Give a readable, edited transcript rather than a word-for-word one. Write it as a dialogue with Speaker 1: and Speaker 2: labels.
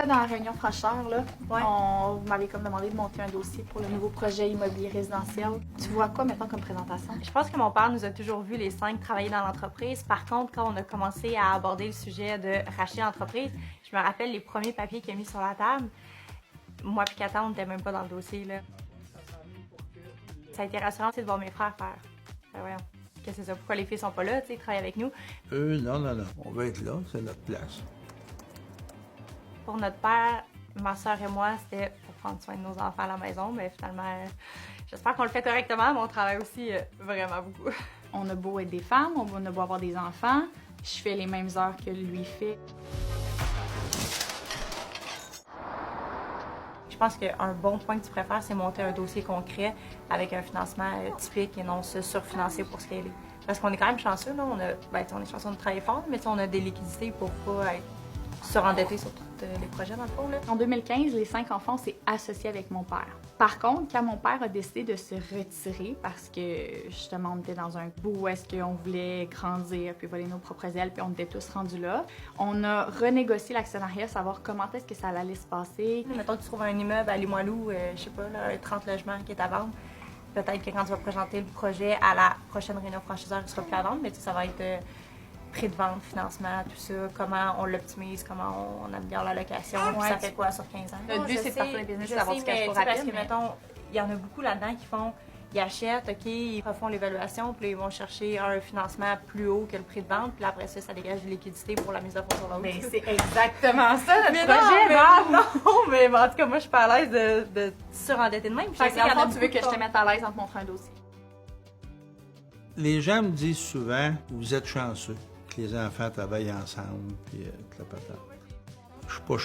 Speaker 1: Dans la réunion francheur, là, vous m'avez comme demandé de monter un dossier pour le nouveau projet immobilier résidentiel. Tu vois quoi, maintenant, comme présentation?
Speaker 2: Je pense que mon père nous a toujours vu les 5 travailler dans l'entreprise. Par contre, quand on a commencé à aborder le sujet de racheter l'entreprise, je me rappelle les premiers papiers qu'il a mis sur la table. Moi et Kata, on n'était même pas dans le dossier, là. Ça a été rassurant, de voir mes frères faire. Voyons, que c'est ça, pourquoi les filles sont pas là, ils travaillent avec nous.
Speaker 3: Non. On va être là, c'est notre place.
Speaker 2: Pour notre père, ma soeur et moi, c'était pour prendre soin de nos enfants à la maison, mais finalement, j'espère qu'on le fait correctement, mais on travaille aussi vraiment beaucoup.
Speaker 1: On a beau être des femmes, on a beau avoir des enfants, je fais les mêmes heures que lui fait.
Speaker 2: Je pense qu'un bon point que tu préfères, c'est monter un dossier concret avec un financement typique et non se surfinancer pour scaler. Parce qu'on est quand même chanceux, là. On est chanceux de travailler fort, mais on a des liquidités pour pas être surendetté sur tous les projets, dans le fond, là.
Speaker 1: En 2015, les 5 enfants, on s'est associés avec mon père. Par contre, quand mon père a décidé de se retirer parce que, justement, on était dans un bout où est-ce qu'on voulait grandir puis voler nos propres ailes, puis on était tous rendus là, on a renégocié l'actionnariat, savoir comment est-ce que ça allait se passer.
Speaker 2: Mettons que tu trouves un immeuble à Limoilou, je sais pas, là, 30 logements qui est à vendre. Peut-être que quand tu vas présenter le projet à la prochaine réunion franchiseur, il sera plus à vendre, mais ça va être prix de vente, financement, tout ça, comment on l'optimise, comment on améliore la location, puis ça fait quoi sur 15 ans?
Speaker 1: Le but, c'est de partir le business et d'avoir du cash flow
Speaker 2: parce
Speaker 1: rapide.
Speaker 2: que, mettons, il y en a beaucoup là-dedans qui ils achètent, OK, ils refont l'évaluation, puis ils vont chercher un financement plus haut que le prix de vente, puis après ça dégage de liquidité pour la mise à fond sur l'autre.
Speaker 1: Mais c'est exactement ça, notre
Speaker 2: projet, non, mais en tout cas, moi, je suis pas à l'aise de surendetter de même.
Speaker 1: Fait que, tu veux que je te mette à l'aise en te montrant un dossier?
Speaker 3: Les gens me disent souvent, vous êtes chanceux que les enfants travaillent ensemble, puis toute la patate. Je suis pas chanceux.